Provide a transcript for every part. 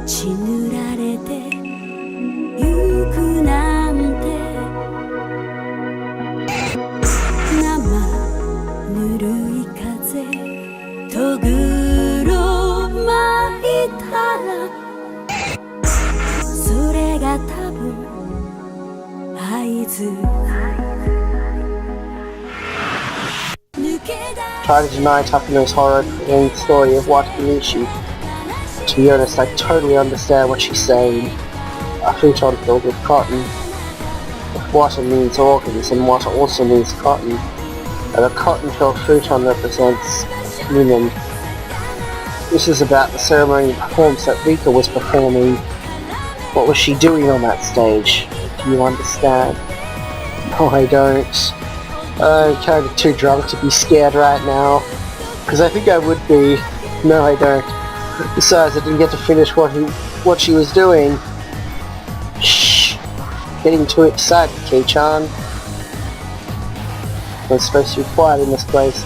血塗られてゆくなんて生ぬるい風とぐろ巻いたらそれが多分合図 Try to deny Takano's horror in the story of what Higurashi. To be honest, I totally understand what she's saying. A futon filled with cotton. If water means organs, then water also means cotton. And a cotton-filled futon represents human. This is about the ceremony performance that Rika was performing. What was she doing on that stage? Do you understand? No, I don't. I'm kind of too drunk to be scared right now. Because I think I would be. No, I don't. Besides, I didn't get to finish what she was doing. Shh. Getting too excited, Kei-chan. I'm supposed to be quiet in this place,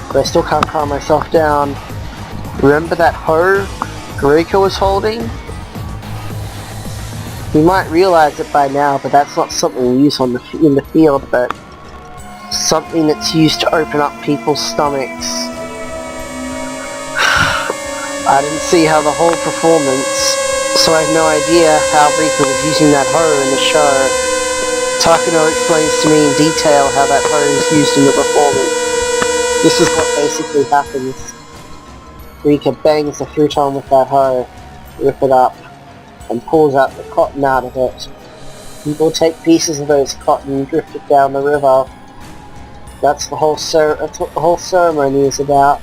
but I still can't calm myself down. Remember that hoe Rika was holding? You might realize it by now, but that's not something we use in the field, but something that's used to open up people's stomachs. I didn't see how the whole performance, so I have no idea how Rika was using that hoe in the show. Takano explains to me in detail how that hoe is used in the performance. This is what basically happens. Rika bangs the futon with that hoe, rip it up, and pulls out the cotton out of it. People take pieces of those cotton and drift it down the river. That's what the whole ceremony is about.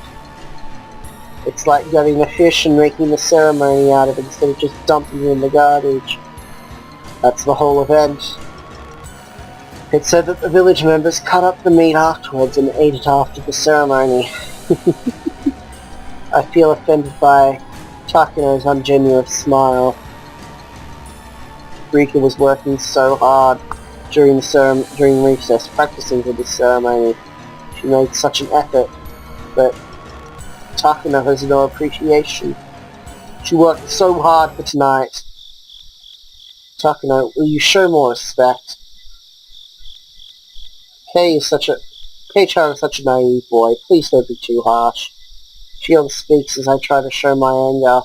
It's like getting a fish and making the ceremony out of it instead of just dumping it in the garbage. That's the whole event. It's said that the village members cut up the meat afterwards and ate it after the ceremony. I feel offended by Takano's ungenerous smile. Rika was working so hard during recess, practicing for this ceremony. She made such an effort, but Takano has no appreciation. She worked so hard for tonight. Takano, will you show more respect? Kei-chan is such a naive boy. Please don't be too harsh. She speaks as I try to show my anger.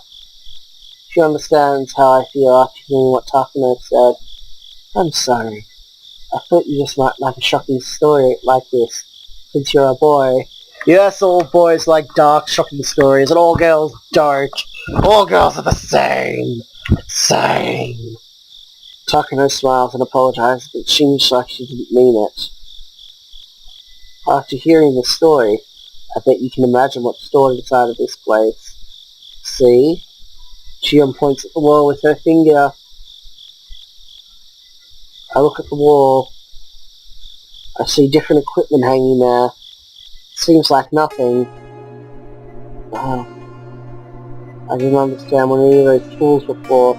She understands how I feel after hearing what Takano said. I'm sorry. I thought you just might like a shocking story like this, since you're a boy. Yes, all boys like dark, shocking stories, and all girls don't. All girls are the same. Same. Takano smiles and apologizes, but it seems like she didn't mean it. After hearing this story, I bet you can imagine what's stored inside of this place. See? Shion points at the wall with her finger. I look at the wall. I see different equipment hanging there. Seems like nothing. I didn't understand what any of those tools were for,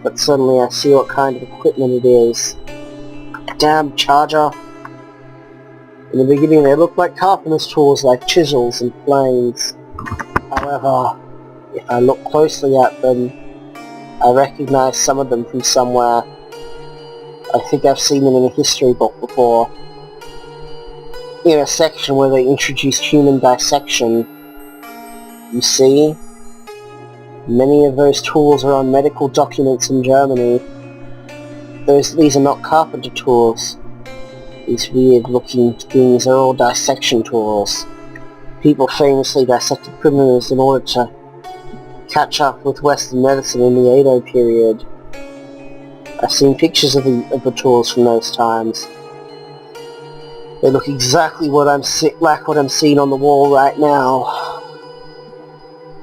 but suddenly I see what kind of equipment it is. A damn charger. In the beginning they looked like carpenter's tools, like chisels and planes. However, if I look closely at them, I recognize some of them from somewhere. I think I've seen them in a history book before. In a section where they introduced human dissection. You see? Many of those tools are on medical documents in Germany. These are not carpenter tools. These weird-looking things are all dissection tools. People famously dissected criminals in order to catch up with Western medicine in the Edo period. I've seen pictures of the tools from those times. They look exactly like what I'm seeing on the wall right now.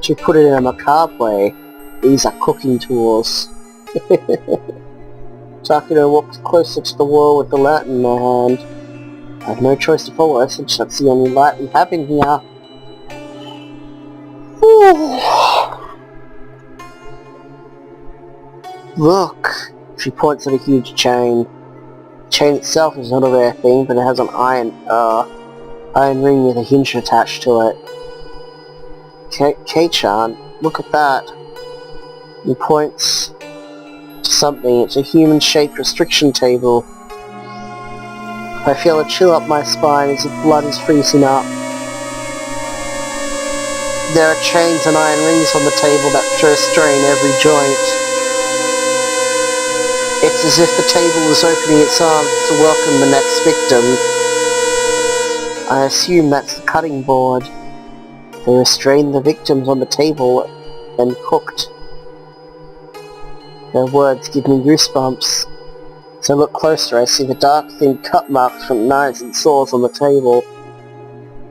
To put it in a macabre way, these are cooking tools. Takano walks closer to the wall with the lantern in her hand. I have no choice to follow her since that's the only light we have in here. Look! She points at a huge chain. The chain itself is not a rare thing, but it has an iron ring with a hinge attached to it. Kei-chan, look at that. He points to something. It's a human-shaped restriction table. I feel a chill up my spine as if blood is freezing up. There are chains and iron rings on the table that restrain every joint. It's as if the table is opening its arms to welcome the next victim. I assume that's the cutting board. They restrain the victims on the table and cooked. Their words give me goosebumps. As I look closer, I see the dark, thin cut marks from knives and saws on the table.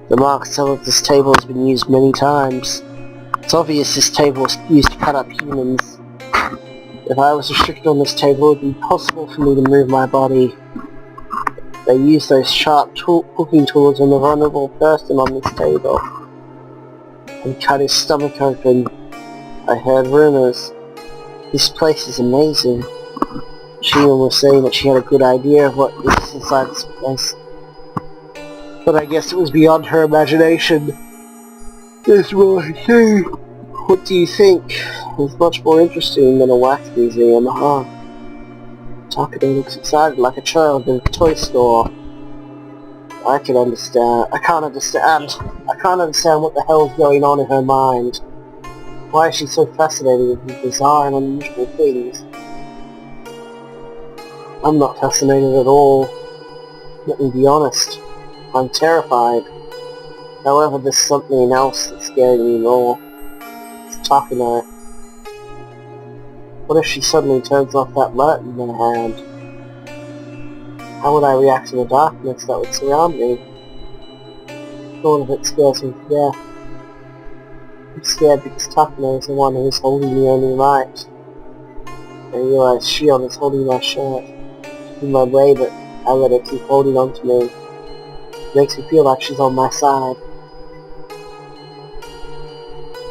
The marks tell that this table has been used many times. It's obvious this table was used to cut up humans. If I was restricted on this table, it would be impossible for me to move my body. They use those sharp cooking tools on the vulnerable person on this table and cut his stomach open. I heard rumors. This place is amazing. She was saying that she had a good idea of what was inside this place. But I guess it was beyond her imagination. There's more to see. What do you think? It's much more interesting than a wax museum, huh? Takano looks excited like a child in a toy store. I can't understand what the hell's going on in her mind. Why is she so fascinated with these bizarre and unusual things? I'm not fascinated at all. Let me be honest. I'm terrified. However, there's something else that's scaring me more. It's Takano. What if she suddenly turns off that light in her hand? How would I react to the darkness that would surround me? Thought of it scares me to death. I'm scared because Takano is the one who is holding the only light. I realize Shion is holding my shirt. She's in my way, but I let her keep holding on to me. It makes me feel like she's on my side.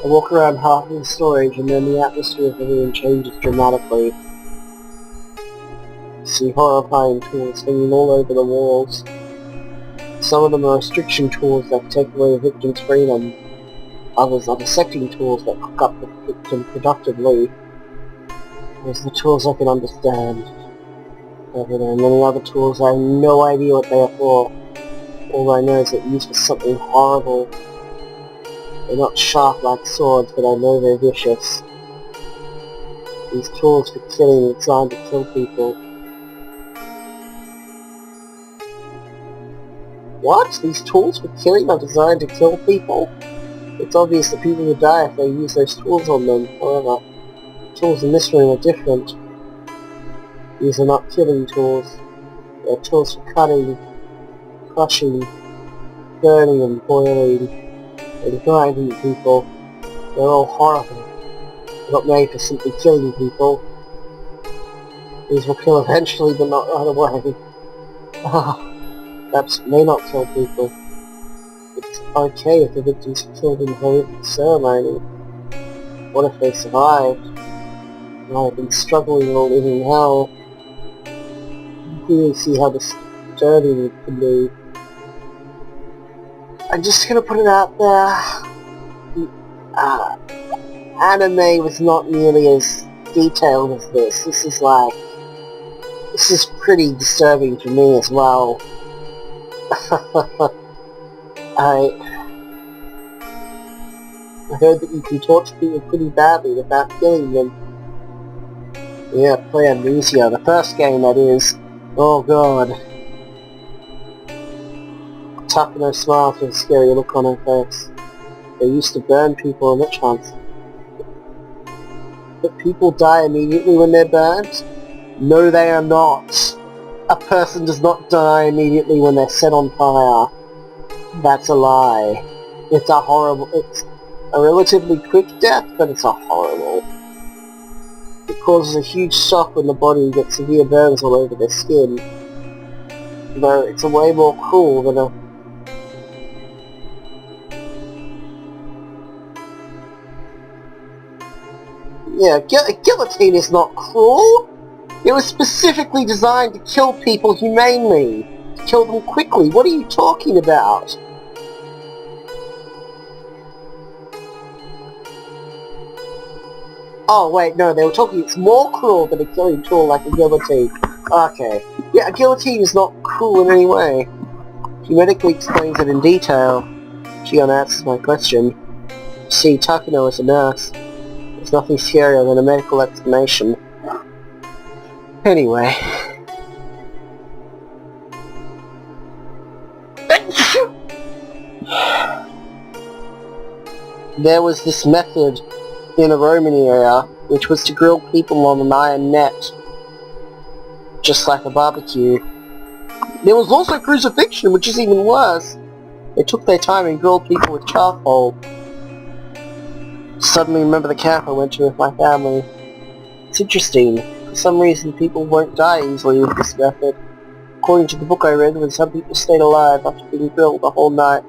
I walk around half in storage and then the atmosphere of the room changes dramatically. I see horrifying tools hanging all over the walls. Some of them are restriction tools that take away the victim's freedom. Others are dissecting tools that cook up the victim productively. Those are the tools I can understand. However, there are many other tools I have no idea what they are for. All I know is they're used for something horrible. They're not sharp like swords, but I know they're vicious. These tools for killing are designed to kill people. What? These tools for killing are designed to kill people? It's obvious that people will die if they use those tools on them. However, the tools in this room are different. These are not killing tools. They're tools for cutting, crushing, burning and boiling, and grinding people. They're all horrible. They're not made for simply killing people. These will kill eventually, but not right away. Perhaps it may not kill people. It's okay if the victims are killed in a horrific ceremony. What if they survived? And I have been struggling all in hell. You really see how disturbing it can be. I'm just gonna put it out there. Anime was not nearly as detailed as this. This is pretty disturbing for me as well. I heard that you can torture people pretty badly without killing them. Yeah, play Amnesia, the first game that is. Oh god. Takano smiles with a scary look on her face. They used to burn people in witch hunts. But people die immediately when they're burned? No, they are not. A person does not die immediately when they're set on fire. That's a lie. It's a relatively quick death, but it's a horrible. It causes a huge shock when the body gets severe burns all over their skin. Though it's a way more cruel than a... Yeah, guillotine is not cruel. It was specifically designed to kill people humanely. To kill them quickly. What are you talking about? Oh wait, no, they were talking it's more cruel than a killing tool like a guillotine. Okay. Yeah, a guillotine is not cruel in any way. She medically explains it in detail. She answers my question. See, Takano is a nurse. There's nothing scarier than a medical explanation. Anyway. There was this method in the Roman area, which was to grill people on an iron net, just like a barbecue. There was also crucifixion, which is even worse. They took their time and grilled people with charcoal. Suddenly remember the camp I went to with my family. It's interesting. For some reason people won't die easily with this method. According to the book I read, when some people stayed alive after being grilled the whole night,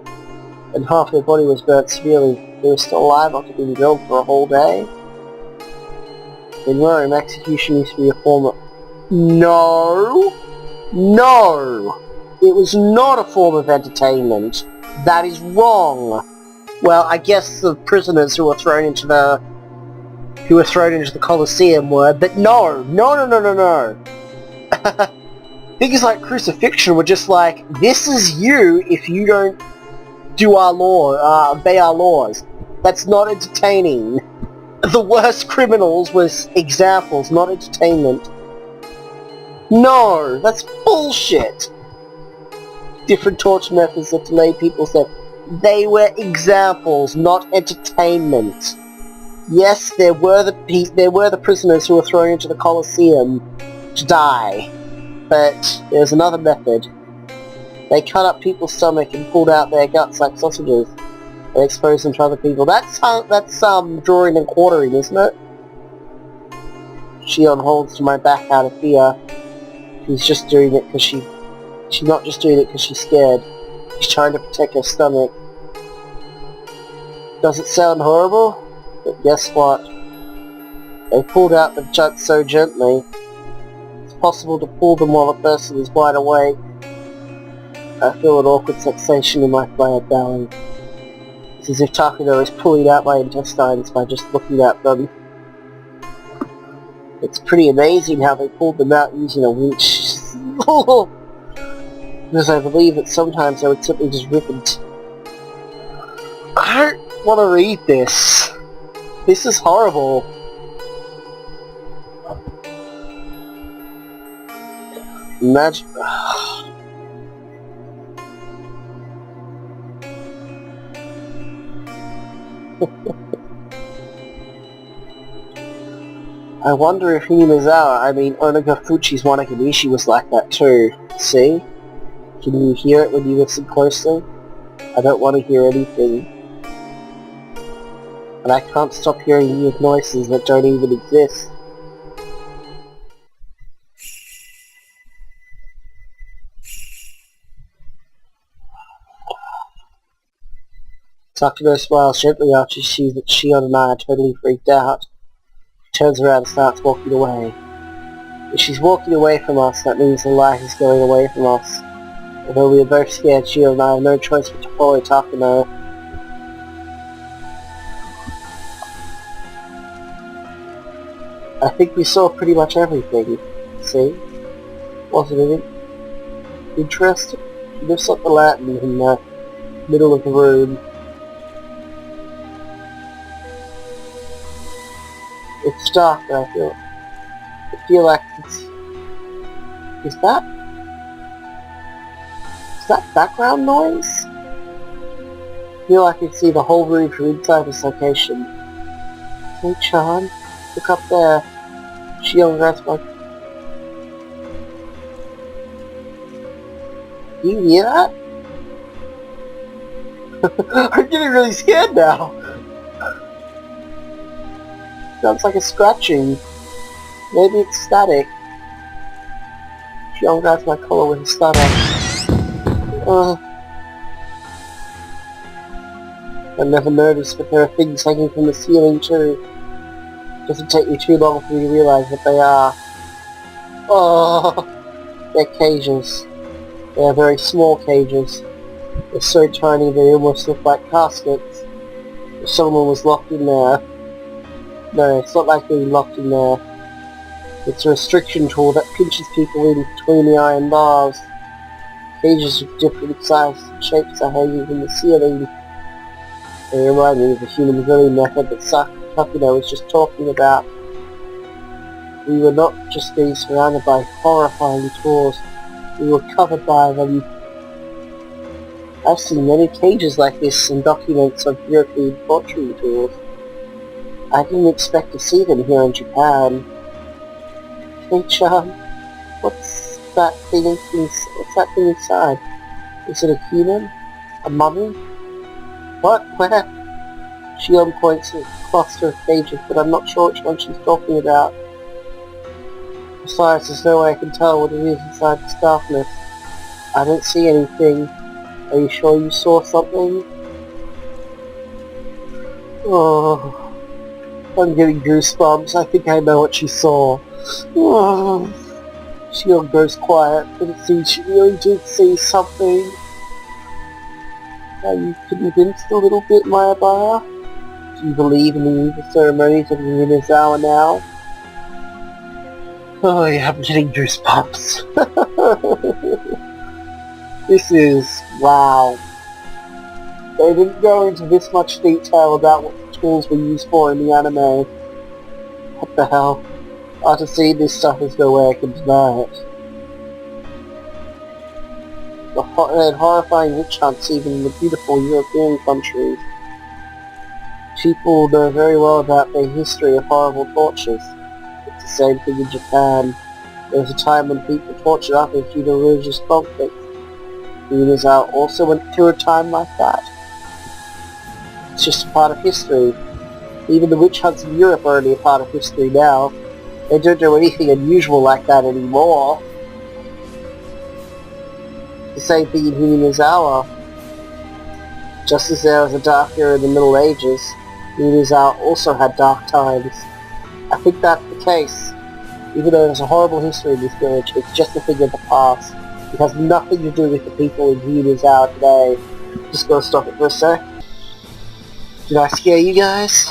and half their body was burnt severely, they were still alive after being grilled for a whole day. In Rome, execution used to be a form of... No! No! It was not a form of entertainment. That is wrong. Well, I guess the prisoners who were thrown into the Colosseum were, but no! No. Things like crucifixion were just like, this is you if you don't do our law, obey our laws. That's not entertaining. The worst criminals was examples, not entertainment. No, that's bullshit. Different torture methods that delayed people said they were examples, not entertainment. Yes, there were the prisoners who were thrown into the Colosseum to die, but there's another method. They cut up people's stomach and pulled out their guts like sausages and exposed them to other people. That's drawing and quartering, isn't it? Shion holds to my back out of fear. She's just doing it because she's not just doing it because she's scared. She's trying to protect her stomach. Does it sound horrible? But guess what? They pulled out the guts so gently. It's possible to pull them while the person is wide awake. I feel an awkward sensation in my flat belly. It's as if Takano is pulling out my intestines by just looking at them. It's pretty amazing how they pulled them out using a winch. Because I believe that sometimes I would simply just rip it. I don't want to read this. This is horrible. Imagine... I wonder if Onagafuchi's Wanakamishi was like that too. See? Can you hear it when you listen closely? I don't want to hear anything. And I can't stop hearing weird noises that don't even exist. Takano smiles gently after she sees that Shion and I are totally freaked out. She turns around and starts walking away. If she's walking away from us, that means the light is going away from us. Although we are both scared, Shion and I have no choice but to follow Takano. I think we saw pretty much everything. See? Wasn't it interesting? She lifts up the lantern in the middle of the room. It's dark, and I feel like it's... Is that background noise? I feel like I can see the whole room from inside this location. Hey, Chan, look up there. Shion grabs my... Do you hear that? I'm getting really scared now. Sounds like a scratching. Maybe it's static. Shion grabs my collar with a stutter. I never noticed, but there are things hanging from the ceiling too. It doesn't take me too long for me to realize what they are. Oh, they're cages. They are very small cages. They're so tiny they almost look like caskets. If someone was locked in there. No, it's not like being locked in there. It's a restriction tool that pinches people in between the iron bars. Cages of different sizes and shapes are hanging from the ceiling. They remind me of the human drilling method that Takino was just talking about. We were not just being surrounded by horrifying tools, we were covered by them. I've seen many cages like this in documents of European torturing tools. I didn't expect to see them here in Japan. Hey-chan, what's that thing inside? Is it a human? A mummy? What? Where? Shion points at a cluster of cages, but I'm not sure which one she's talking about. Besides, there's no way I can tell what it is inside this darkness. I don't see anything. Are you sure you saw something? Oh, I'm getting goosebumps. I think I know what she saw. Oh. Shion goes quiet, but it seems she really did see something. Are you convinced a little bit, Mayabaya? Do you believe in the evil ceremonies of the Minazawa now? Oh yeah, I'm getting goosebumps. This is... wow. They didn't go into this much detail about what the tools were used for in the anime. What the hell? After seeing this stuff, there's no way I can deny it. They had horrifying witch hunts even in the beautiful European countries. People know very well about their history of horrible tortures. It's the same thing in Japan. There was a time when people tortured others due to religious conflict. The Minazawa also went through a time like that. It's just a part of history. Even the witch hunts in Europe are only a part of history now. They don't do anything unusual like that anymore. The same thing in Minazawa. Just as there was a dark era in the Middle Ages, Minazawa also had dark times. I think that's the case. Even though there's a horrible history in this village, it's just a thing of the past. It has nothing to do with the people in Minazawa today. Just gotta stop it for a sec. Did I scare you guys?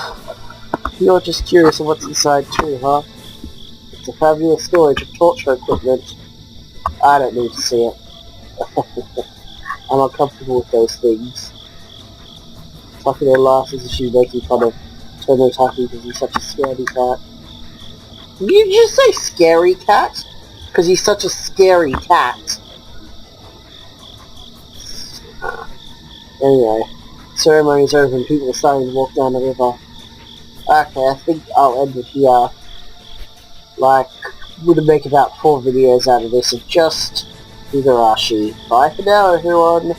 You're just curious of what's inside too, huh? It's a fabulous storage of torture equipment. I don't need to see it. I'm uncomfortable with those things. Takino laughs as if she's making fun of Tomotaki because he's such a scaredy cat. Did you just say scary cat? Because he's such a scary cat. Anyway, ceremony's over and people are starting to walk down the river. Okay, I think I'll end it here. Like, we're gonna make about 4 videos out of this of just Higurashi. Bye for now, everyone.